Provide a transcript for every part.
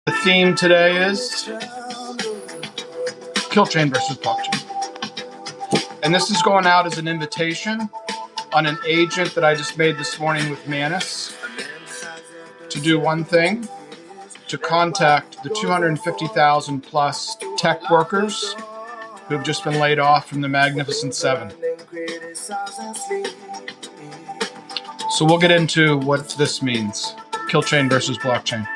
The theme today is Killchain versus blockchain. And this is going out as an invitation on an agent that I just made this morning with Manus to do one thing, to contact the 250,000 plus tech workers who have just been laid off from the Magnificent Seven. So we'll get into what this means. Killchain versus blockchain.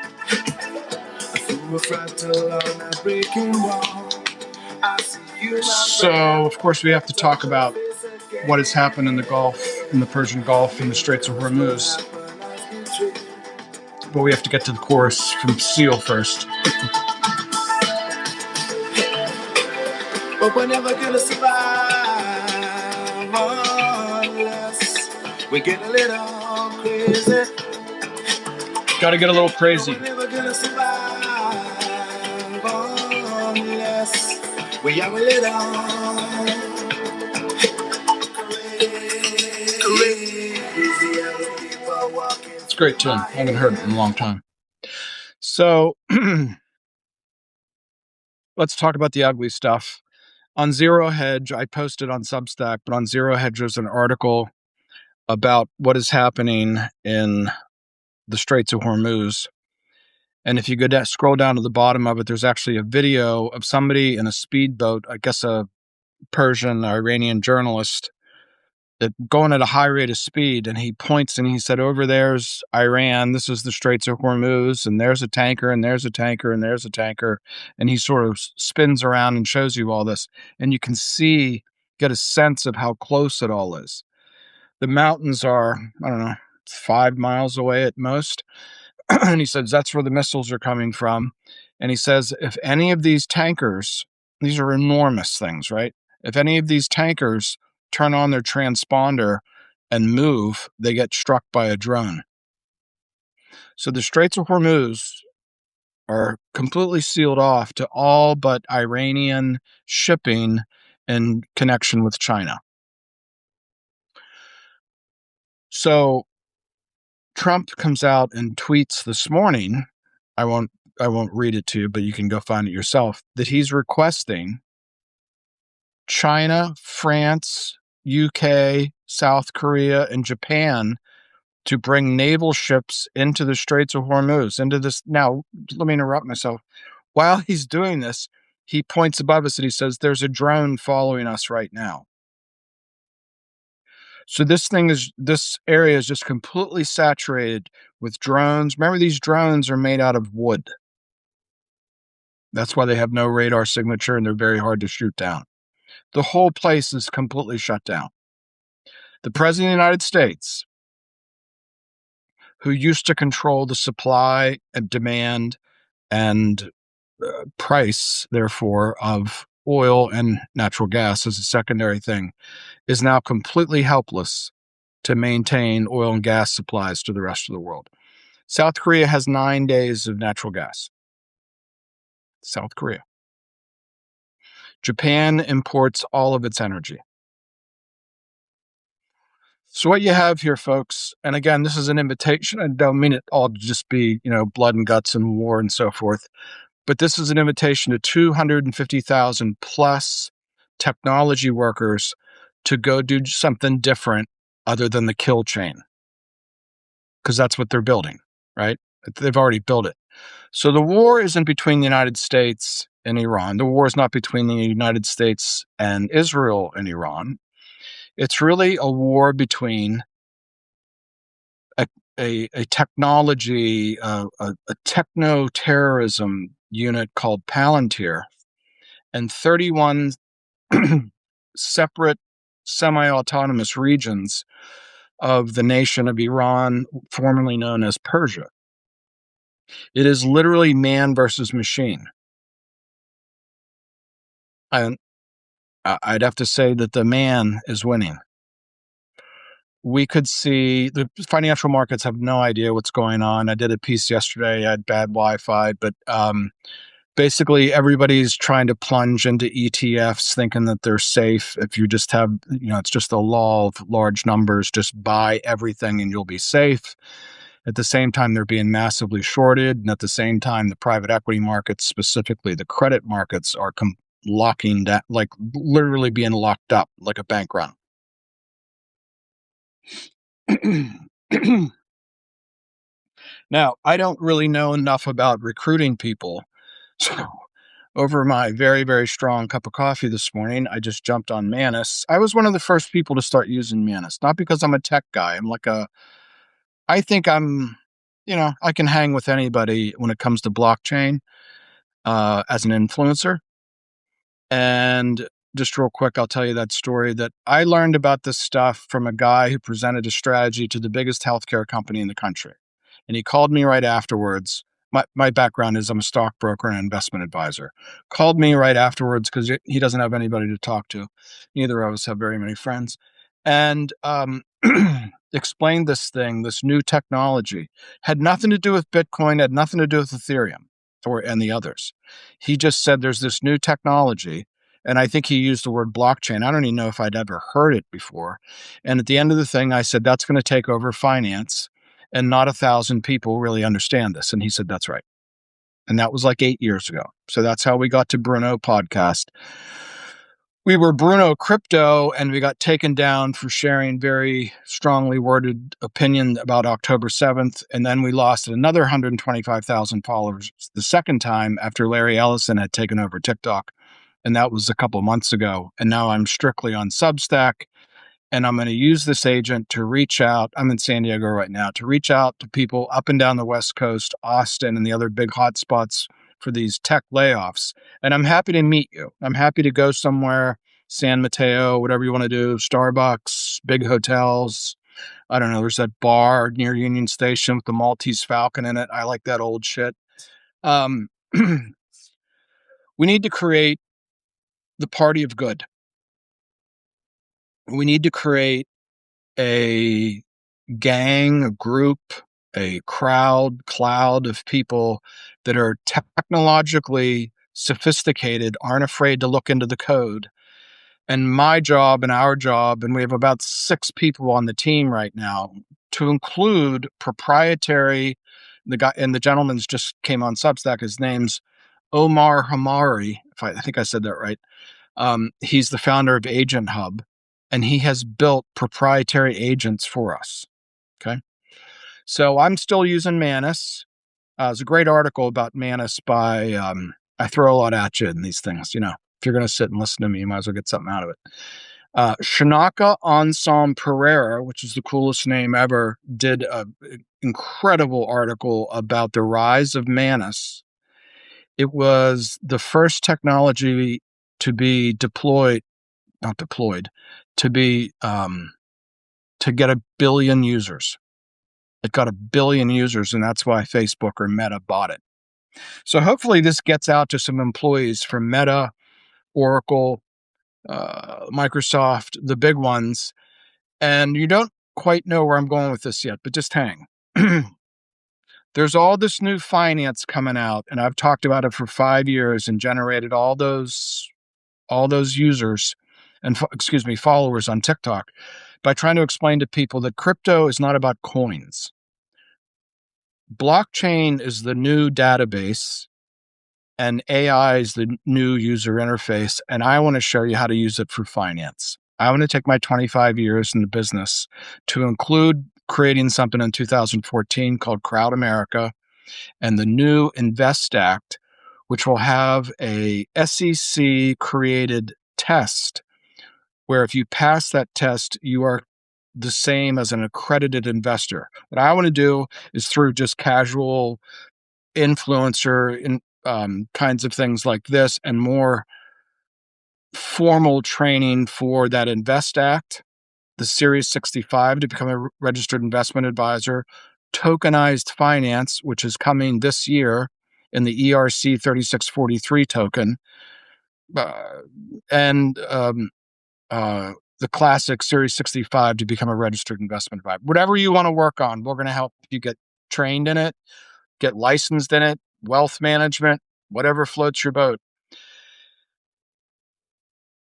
So, of course, we have to talk about what has happened in the Gulf, in the Persian Gulf, in the Straits of Hormuz. But we have to get to the chorus from Seal first. But we're never gonna survive unless we get a little crazy. Gotta get a little crazy. We're never gonna survive unless we are a little crazy. It's a great tune. I haven't heard it in a long time. So let's talk about the ugly stuff. On Zero Hedge, I posted on Substack, but on Zero Hedge, there's an article about what is happening in the Straits of Hormuz. And if you go down, scroll down to the bottom of it, there's actually a video of somebody in a speedboat, I guess a Persian, Iranian journalist, that going at a high rate of speed. And he points and he said, over there's Iran, this is the Straits of Hormuz, and there's a tanker, and there's a tanker, and there's a tanker. And he sort of spins around and shows you all this. And you can get a sense of how close it all is. The mountains are, I don't know, 5 miles away at most. And he says, that's where the missiles are coming from. And he says, if any of these tankers, these are enormous things, right? If any of these tankers turn on their transponder and move, they get struck by a drone. So the Straits of Hormuz are completely sealed off to all but Iranian shipping in connection with China. So Trump comes out and tweets this morning, I won't read it to you, but you can go find it yourself, that he's requesting China, France, UK, South Korea, and Japan to bring naval ships into the Straits of Hormuz, into this. Now, let me interrupt myself. While he's doing this, he points above us and he says, there's a drone following us right now. So this area is just completely saturated with drones. Remember, these drones are made out of wood. That's why they have no radar signature and they're very hard to shoot down. The whole place is completely shut down. The President of the United States, who used to control the supply and demand and price, therefore, of oil and natural gas as a secondary thing, is now completely helpless to maintain oil and gas supplies to the rest of the world. South Korea has 9 days of natural gas. South Korea. Japan imports all of its energy. So what you have here, folks, and again, this is an invitation. I don't mean it all to just be, blood and guts and war and so forth, but this is an invitation to 250,000 plus technology workers to go do something different other than the kill chain, because that's what they're building, right? They've already built it. So the war isn't between the United States and Iran. The war is not between the United States and Israel and Iran. It's really a war between a technology, a techno-terrorism unit called Palantir, and 31 separate semi-autonomous regions of the nation of Iran, formerly known as Persia. It is literally man versus machine. And I'd have to say that the man is winning. We could see the financial markets have no idea what's going on. I did a piece yesterday. I had bad Wi-Fi, but basically everybody's trying to plunge into ETFs thinking that they're safe. If you just have, it's just a law of large numbers, just buy everything and you'll be safe. At the same time, they're being massively shorted. And at the same time, the private equity markets, specifically the credit markets, are locking that, like literally being locked up like a bank run. Now, I don't really know enough about recruiting people. So, over my very, very strong cup of coffee this morning, I just jumped on Manus. I was one of the first people to start using Manus, not because I'm a tech guy. I think I can hang with anybody when it comes to blockchain as an influencer. And just real quick, I'll tell you that story that I learned about this stuff from a guy who presented a strategy to the biggest healthcare company in the country. And he called me right afterwards. My background is I'm a stockbroker and investment advisor. Called me right afterwards because he doesn't have anybody to talk to. Neither of us have very many friends. And explained this new technology. Had nothing to do with Bitcoin, had nothing to do with Ethereum and the others. He just said there's this new technology, and I think he used the word blockchain. I don't even know if I'd ever heard it before. And at the end of the thing, I said, that's going to take over finance, and not 1,000 people really understand this. And he said, that's right. And that was like 8 years ago. So that's how we got to Bruno podcast. We were Bruno Crypto, and we got taken down for sharing very strongly worded opinion about October 7th. And then we lost another 125,000 followers the second time after Larry Ellison had taken over TikTok. And that was a couple months ago. And now I'm strictly on Substack. And I'm going to use this agent to reach out. I'm in San Diego right now, to reach out to people up and down the West Coast, Austin, and the other big hotspots for these tech layoffs. And I'm happy to meet you. I'm happy to go somewhere, San Mateo, whatever you want to do, Starbucks, big hotels. I don't know. There's that bar near Union Station with the Maltese Falcon in it. I like that old shit. We need to create the party of good. We need to create a gang, a group, a cloud of people that are technologically sophisticated, aren't afraid to look into the code. And my job and our job, and we have about 6 people on the team right now, to include proprietary, the guy and the gentleman's just came on Substack. His name's Omar Hamari. I think I said that right. He's the founder of Agent Hub, and he has built proprietary agents for us. Okay. So I'm still using Manus. There's a great article about Manus by, I throw a lot at you in these things. If you're going to sit and listen to me, you might as well get something out of it. Shanaka Ansam Pereira, which is the coolest name ever, did an incredible article about the rise of Manus. It was the first technology to be to be, to get 1 billion users. It got 1 billion users, and that's why Facebook or Meta bought it. So hopefully this gets out to some employees from Meta, Oracle, Microsoft, the big ones. And you don't quite know where I'm going with this yet, but just hang. There's all this new finance coming out, and I've talked about it for 5 years and generated all those users and followers on TikTok by trying to explain to people that crypto is not about coins. Blockchain is the new database, and AI is the new user interface. And I want to show you how to use it for finance. I want to take my 25 years in the business to include creating something in 2014 called Crowd America and the new Invest Act, which will have a SEC created test where if you pass that test, you are the same as an accredited investor. What I want to do is through just casual influencer in kinds of things like this and more formal training for that Invest Act, the Series 65 to become a registered investment advisor, tokenized finance, which is coming this year in the ERC 3643 token, and the classic Series 65 to become a registered investment advisor. Whatever you want to work on, we're going to help you get trained in it, get licensed in it, wealth management, whatever floats your boat.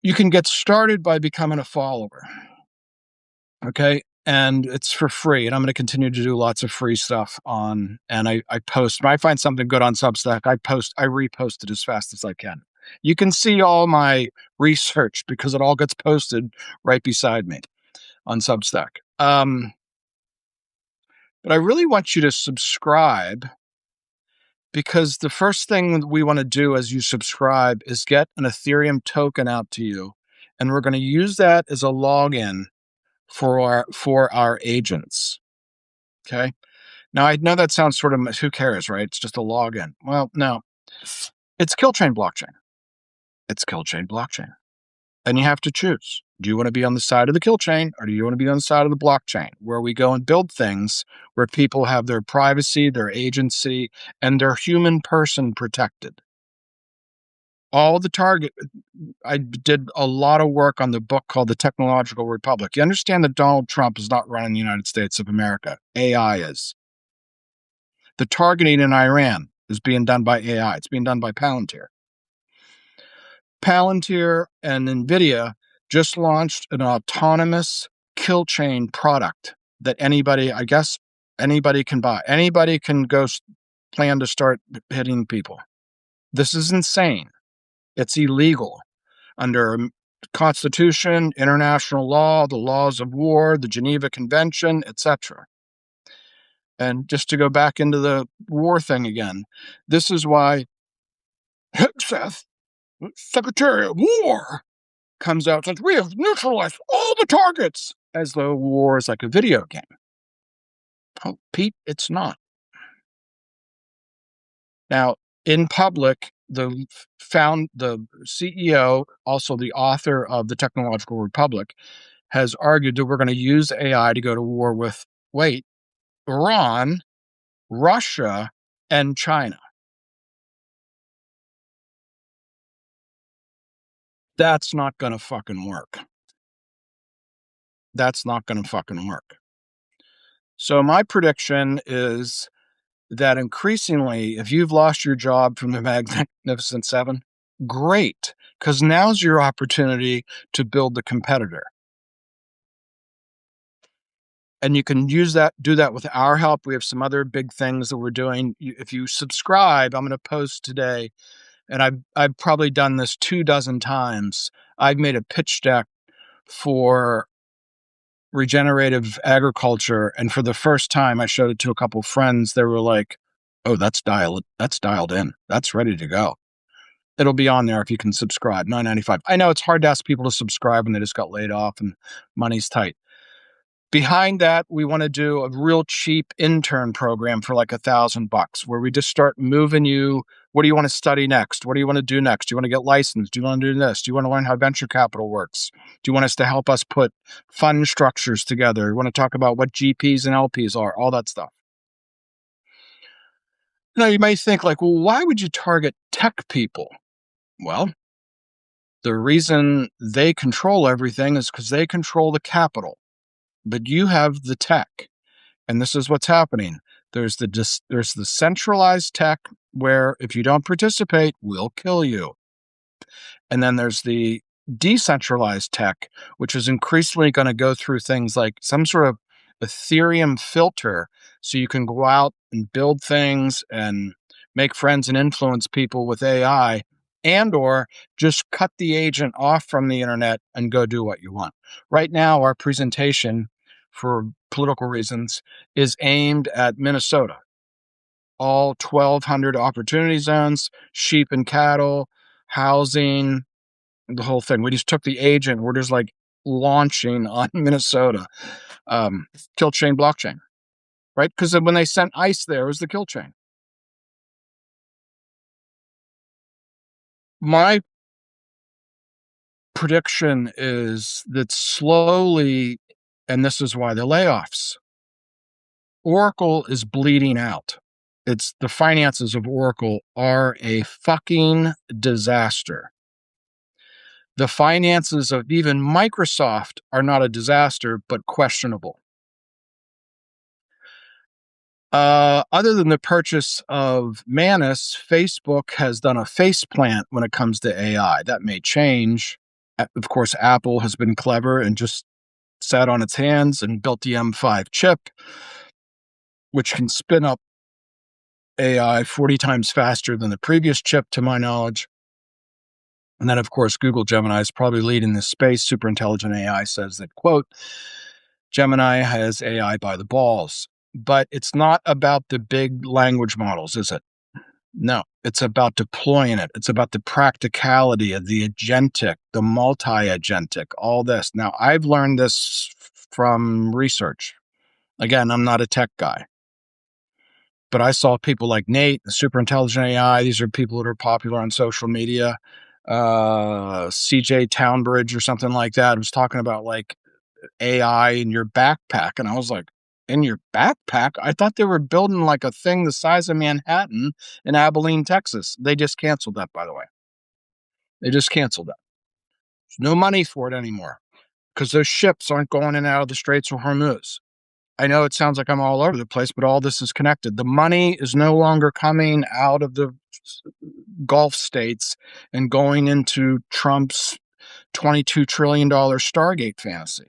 You can get started by becoming a follower. Okay. and it's for free. And I'm going to continue to do lots of free stuff and I post when I find something good on Substack. I repost it as fast as I can. You can see all my research because it all gets posted right beside me on Substack. But I really want you to subscribe, because the first thing that we want to do as you subscribe is get an Ethereum token out to you. And we're going to use that as a login for our agents. Okay. Now, I know that sounds sort of, who cares, right? It's just a login. Well, no, it's Killchain blockchain. It's Killchain blockchain. And you have to choose. Do you want to be on the side of the Killchain, or do you want to be on the side of the blockchain, where we go and build things where people have their privacy, their agency, and their human person protected? All the target, I did a lot of work on the book called The Technological Republic. You understand that Donald Trump is not running the United States of America. AI is. The targeting in Iran is being done by AI. It's being done by Palantir. Palantir and NVIDIA just launched an autonomous kill chain product that anybody can buy. Anybody can go plan to start hitting people. This is insane. It's illegal under Constitution, international law, the laws of war, the Geneva Convention, etc. And just to go back into the war thing again, this is why Seth, Secretary of War, comes out and says, we have neutralized all the targets, as though war is like a video game. Oh, Pete, it's not. Now, in public, the CEO, also the author of The Technological Republic, has argued that we're going to use AI to go to war with, Iran, Russia, and China. That's not going to fucking work. That's not going to fucking work. So my prediction is that increasingly, if you've lost your job from the Magnificent Seven, great, because now's your opportunity to build the competitor. And you can do that with our help. We have some other big things that we're doing. If you subscribe, I'm going to post today, and I've probably done this 24 times. I've made a pitch deck for regenerative agriculture, and for the first time I showed it to a couple of friends. They were like, oh, that's dialed in, that's ready to go. It'll be on there if you can subscribe. $9.95. I know it's hard to ask people to subscribe when they just got laid off and money's tight. Behind that, we want to do a real cheap intern program for like $1,000, where we just start moving you. What do you want to study next? What do you want to do next? Do you want to get licensed? Do you want to do this? Do you want to learn how venture capital works? Do you want us to help us put fund structures together? You want to talk about what GPs and LPs are, all that stuff. Now, you may think like, well, why would you target tech people? Well, the reason they control everything is because they control the capital. But you have the tech, and this is what's happening. There's the centralized tech where if you don't participate, we'll kill you. And then there's the decentralized tech, which is increasingly going to go through things like some sort of Ethereum filter, so you can go out and build things and make friends and influence people with AI, and or just cut the agent off from the internet and go do what you want. Right now, our presentation, for political reasons, is aimed at Minnesota. All 1,200 opportunity zones, sheep and cattle, housing, the whole thing. We just took the agent. We're just like launching on Minnesota. Killchain blockchain, right? Because when they sent ICE there, it was the Killchain. My prediction is that slowly, and this is why the layoffs, Oracle is bleeding out. It's the finances of Oracle are a fucking disaster. The finances of even Microsoft are not a disaster, but questionable. Other than the purchase of Manus, Facebook has done a faceplant when it comes to AI. That may change. Of course, Apple has been clever and just sat on its hands and built the M5 chip, which can spin up AI 40 times faster than the previous chip, to my knowledge. And then, of course, Google Gemini is probably leading this space. Super intelligent AI says that, quote, Gemini has AI by the balls. But it's not about the big language models, is it? No, it's about deploying it. It's about the practicality of the agentic, the multi-agentic, all this. Now, I've learned this from research. Again, I'm not a tech guy, but I saw people like Nate, the super intelligent AI. These are people that are popular on social media. CJ Townbridge or something like that was talking about like AI in your backpack. And I was like, in your backpack? I thought they were building like a thing the size of Manhattan in Abilene, Texas. They just canceled that, by the way. They just canceled that. There's no money for it anymore because those ships aren't going in and out of the Straits of Hormuz. I know it sounds like I'm all over the place, but all this is connected. The money is no longer coming out of the Gulf states and going into Trump's $22 trillion Stargate fantasy.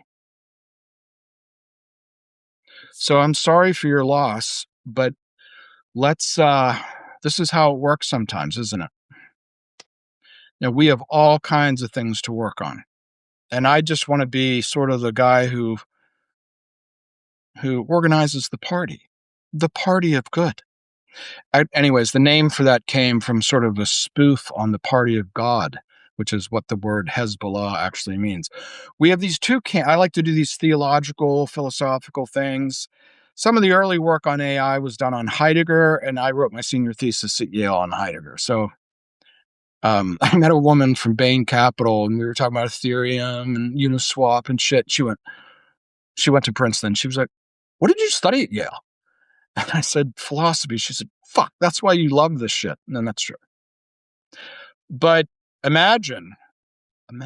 So I'm sorry for your loss, but let's, this is how it works sometimes, isn't it? Now, we have all kinds of things to work on. And I just want to be sort of the guy who organizes the party of good. Anyways, the name for that came from sort of a spoof on the party of God, which is what the word Hezbollah actually means. We have these two I like to do these theological, philosophical things. Some of the early work on AI was done on Heidegger, and I wrote my senior thesis at Yale on Heidegger. So I met a woman from Bain Capital, and we were talking about Ethereum and Uniswap and shit. She went to Princeton. She was like, "What did you study at Yale?" And I said, "Philosophy." She said, "Fuck, that's why you love this shit." And that's true. But imagine. And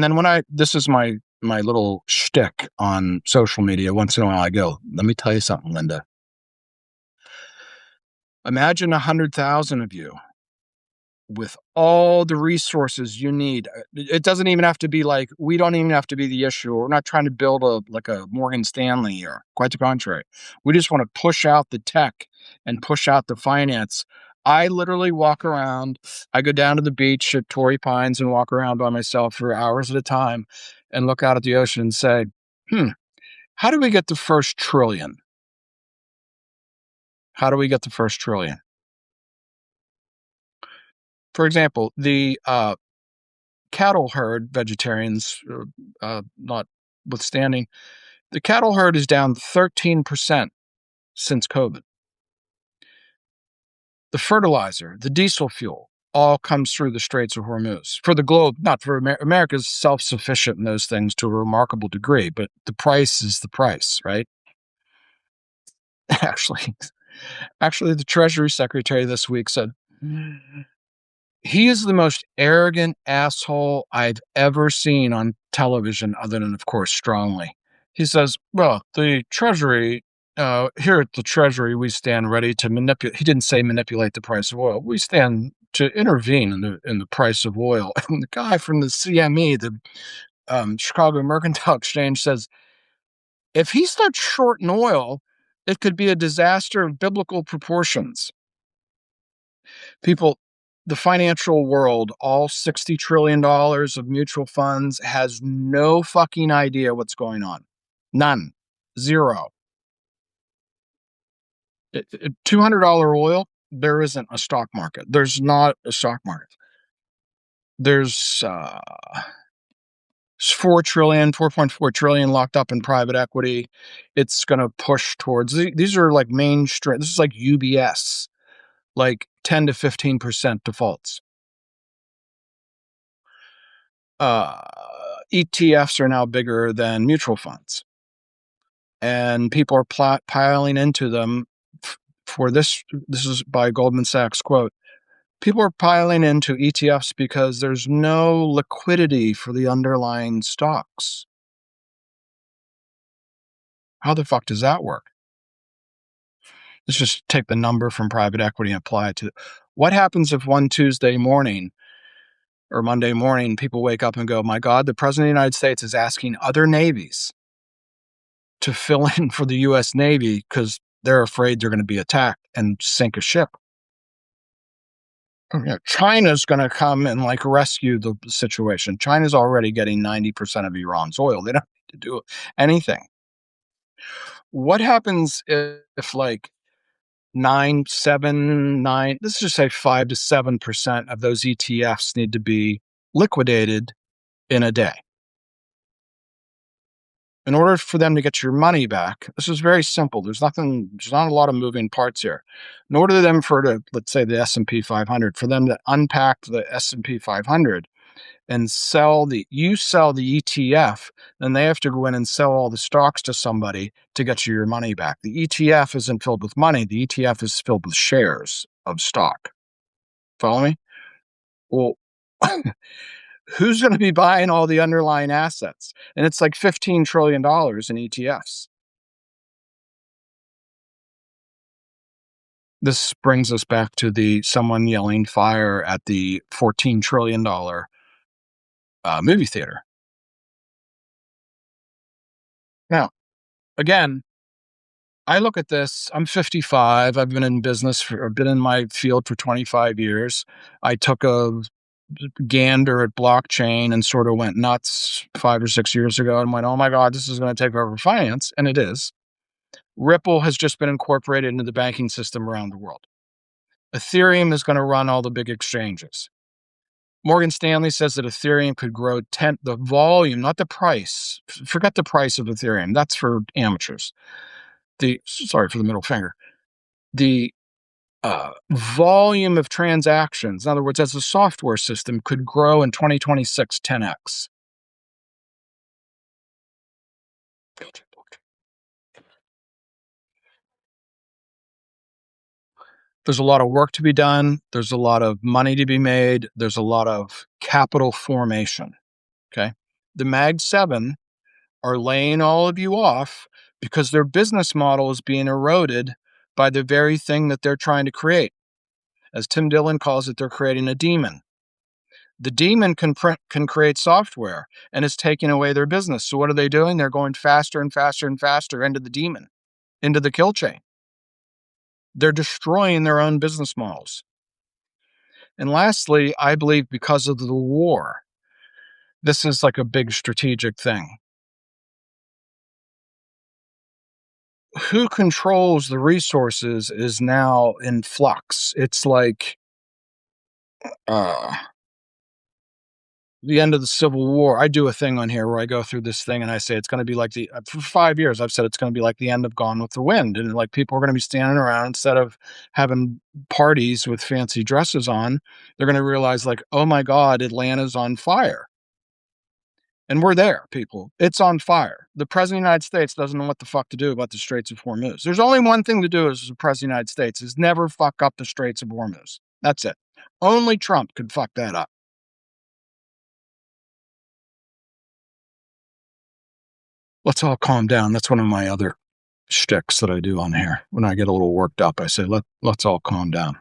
then this is my little shtick on social media. Once in a while I go, let me tell you something, Linda. Imagine 100,000 of you with all the resources you need. It doesn't even have to be like, we don't even have to be the issue. We're not trying to build a Morgan Stanley here. Quite the contrary. We just want to push out the tech and push out the finance. I literally walk around. I go down to the beach at Torrey Pines and walk around by myself for hours at a time and look out at the ocean and say, how do we get the first trillion? How do we get the first trillion? For example, the cattle herd, vegetarians notwithstanding, the cattle herd is down 13% since COVID. The fertilizer, the diesel fuel, all comes through the Straits of Hormuz. For the globe, not for America's self-sufficient in those things to a remarkable degree, but the price is the price, right? Actually, the Treasury Secretary this week said, he is the most arrogant asshole I've ever seen on television, other than, of course, Strongly. He says, well, the Treasury, here at the Treasury, we stand ready to manipulate. He didn't say manipulate the price of oil. We stand to intervene in the price of oil. And the guy from the CME, the Chicago Mercantile Exchange, says, if he starts shorting oil, it could be a disaster of biblical proportions. People, the financial world, all $60 trillion of mutual funds, has no fucking idea what's going on. None. Zero. $200 oil, there isn't a stock market. There's not a stock market. There's 4.4 trillion locked up in private equity. It's going to push towards, these are like mainstream. This is like UBS, like 10 to 15% defaults. ETFs are now bigger than mutual funds, and people are piling into them for this. This is by Goldman Sachs quote. People are piling into ETFs because there's no liquidity for the underlying stocks. How the fuck does that work? Let's just take the number from private equity and apply it to what happens if one Tuesday morning or Monday morning, people wake up and go, my God, the president of the United States is asking other navies to fill in for the US Navy because they're afraid they're going to be attacked and sink a ship. China's going to come and like rescue the situation. China's already getting 90% of Iran's oil. They don't need to do anything. What happens if like 9, 7, 9, let's just say 5 to 7% of those ETFs need to be liquidated in a day? In order for them to get your money back, this is very simple. There's not a lot of moving parts here. In order for them let's say the S&P 500, for them to unpack the S&P 500 and sell the ETF, then they have to go in and sell all the stocks to somebody to get you your money back. The ETF isn't filled with money. The ETF is filled with shares of stock. Follow me? Well, who's going to be buying all the underlying assets? And it's like $15 trillion in ETFs. This brings us back to someone yelling fire at the $14 trillion movie theater. Now, again, I look at this, I'm 55. I've been in my field for 25 years. I took a gander at blockchain and sort of went nuts 5 or 6 years ago and went, oh my God, this is going to take over finance. And it is. Ripple has just been incorporated into the banking system around the world. Ethereum is going to run all the big exchanges. Morgan Stanley says that Ethereum could grow the volume, not the price. Forget the price of Ethereum. That's for amateurs. Sorry for the middle finger. The volume of transactions, in other words, as a software system, could grow in 2026 10x. There's a lot of work to be done. There's a lot of money to be made. There's a lot of capital formation. Okay. The Mag 7 are laying all of you off because their business model is being eroded by the very thing that they're trying to create. As Tim Dillon calls it, they're creating a demon. The demon can create software and is taking away their business. So what are they doing? They're going faster and faster and faster into the demon, into the kill chain. They're destroying their own business models. And lastly, I believe because of the war, this is like a big strategic thing. Who controls the resources is now in flux. It's like the end of the Civil War. I do a thing on here where I go through this thing and I say it's going to be like for 5 years, I've said it's going to be like the end of Gone with the Wind. And like people are going to be standing around instead of having parties with fancy dresses on, they're going to realize like, oh my God, Atlanta's on fire. And we're there, people. It's on fire. The president of the United States doesn't know what the fuck to do about the Straits of Hormuz. There's only one thing to do as the president of the United States is never fuck up the Straits of Hormuz. That's it. Only Trump could fuck that up. Let's all calm down. That's one of my other shticks that I do on here. When I get a little worked up, I say, let's all calm down.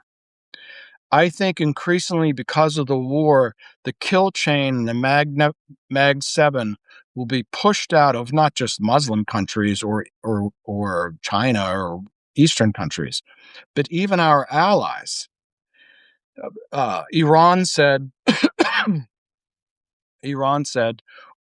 I think increasingly because of the war, the kill chain and the Mag 7 will be pushed out of not just Muslim countries or China or Eastern countries, but even our allies. Iran said,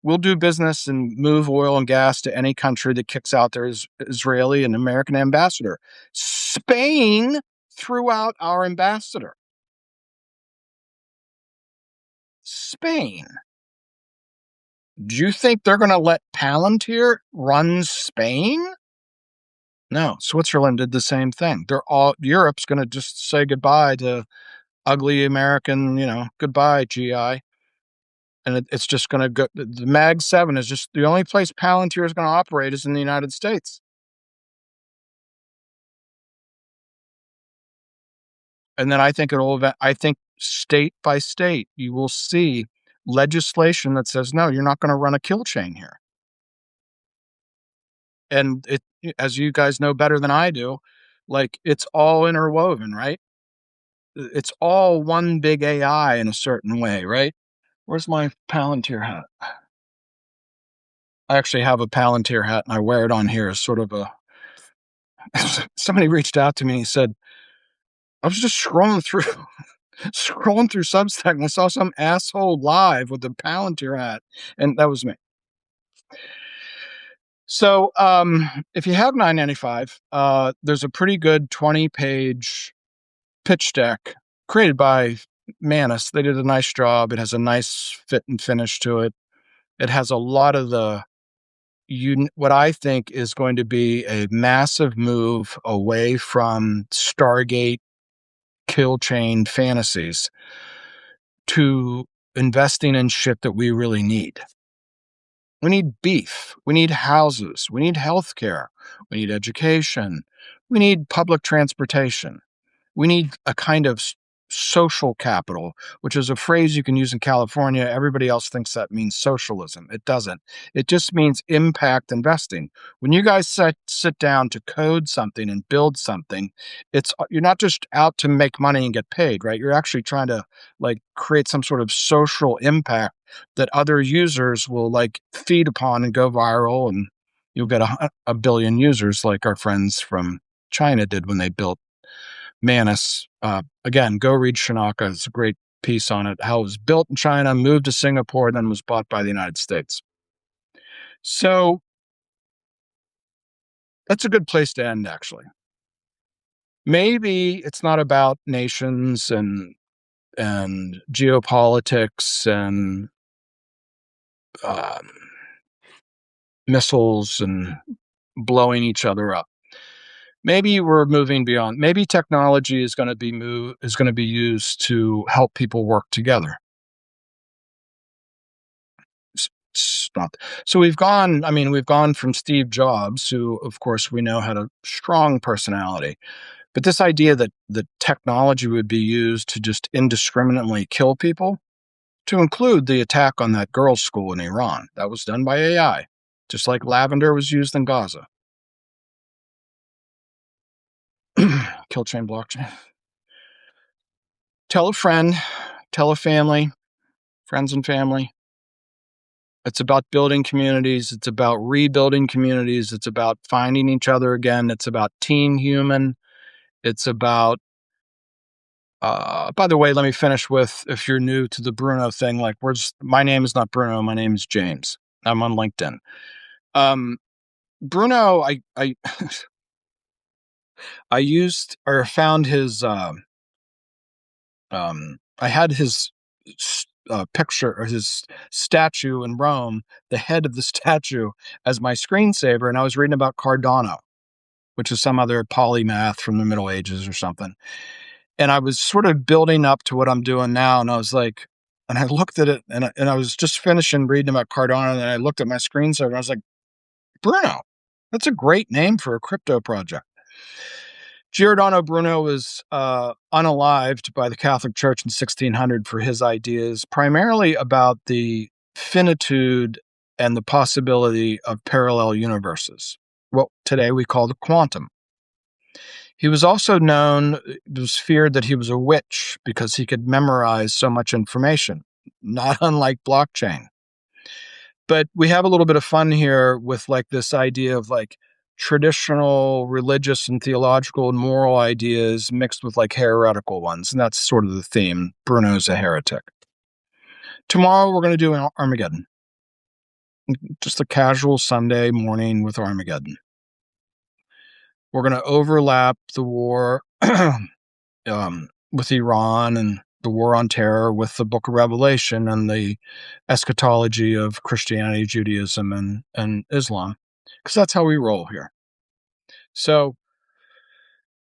we'll do business and move oil and gas to any country that kicks out their Israeli and American ambassador. Spain threw out our ambassador. Spain. Do you think they're going to let Palantir run Spain? No, Switzerland did the same thing. Europe's going to just say goodbye to ugly American, goodbye, GI. And it's just going to go. The Mag 7 is just the only place Palantir is going to operate is in the United States. And then I think state by state, you will see legislation that says, no, you're not going to run a kill chain here. And as you guys know better than I do, like it's all interwoven, right? It's all one big AI in a certain way, right? Where's my Palantir hat? I actually have a Palantir hat, and I wear it on here as sort of a somebody reached out to me and said, "I was just scrolling through scrolling through Substack, and I saw some asshole live with a Palantir hat," and that was me. So, if you have 995, there's a pretty good 20-page pitch deck created by Manus. They did a nice job. It has a nice fit and finish to it. It has a lot of the what I think is going to be a massive move away from Stargate Killchain fantasies to investing in shit that we really need. We need beef. We need houses. We need healthcare. We need education. We need public transportation. We need a kind of social capital, which is a phrase you can use in California. Everybody else thinks that means socialism. It doesn't. It just means impact investing. When you guys sit down to code something and build something, you're not just out to make money and get paid, right? You're actually trying to like create some sort of social impact that other users will like feed upon and go viral, and you'll get a billion users like our friends from China did when they built Manus. Again, go read Shinaka. It's a great piece on it. How it was built in China, moved to Singapore, then was bought by the United States. So that's a good place to end, actually. Maybe it's not about nations and geopolitics and missiles and blowing each other up. Maybe we're moving beyond. Maybe technology is going to be used to help people work together. Not. So we've gone from Steve Jobs, who of course we know had a strong personality, but this idea that the technology would be used to just indiscriminately kill people, to include the attack on that girls' school in Iran, that was done by AI, just like lavender was used in Gaza. Killchain blockchain. Tell a friend, tell a family, friends and family. It's about building communities. It's about rebuilding communities. It's about finding each other again. It's about team human. It's about, by the way, let me finish with, if you're new to the Bruno thing, like my name is not Bruno. My name is James. I'm on LinkedIn. Bruno, I I used or found his, I had his picture or his statue in Rome, the head of the statue as my screensaver. And I was reading about Cardano, which is some other polymath from the Middle Ages or something. And I was sort of building up to what I'm doing now. And I was like, and I looked at it and I was just finishing reading about Cardano. And I looked at my screensaver and I was like, Bruno, that's a great name for a crypto project. Giordano Bruno was unalived by the Catholic Church in 1600 for his ideas, primarily about the finitude and the possibility of parallel universes, what today we call the quantum. He was also known, it was feared that he was a witch because he could memorize so much information, not unlike blockchain. But we have a little bit of fun here with like this idea of like traditional religious and theological and moral ideas mixed with like heretical ones. And that's sort of the theme. Bruno's a heretic. Tomorrow we're going to do Armageddon. Just a casual Sunday morning with Armageddon. We're going to overlap the war with Iran and the war on terror with the book of Revelation and the eschatology of Christianity, Judaism, and Islam, because that's how we roll here. So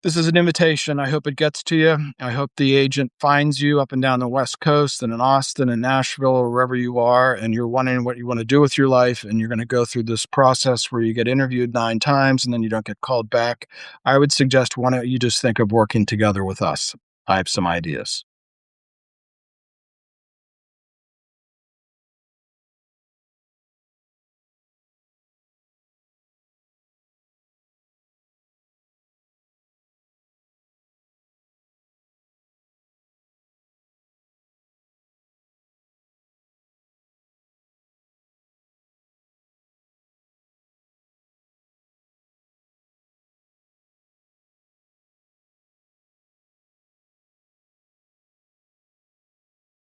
this is an invitation. I hope it gets to you. I hope the agent finds you up and down the West Coast and in Austin and Nashville or wherever you are, and you're wondering what you want to do with your life, and you're going to go through this process where you get interviewed 9 times and then you don't get called back. I would suggest, why don't you just think of working together with us? I have some ideas.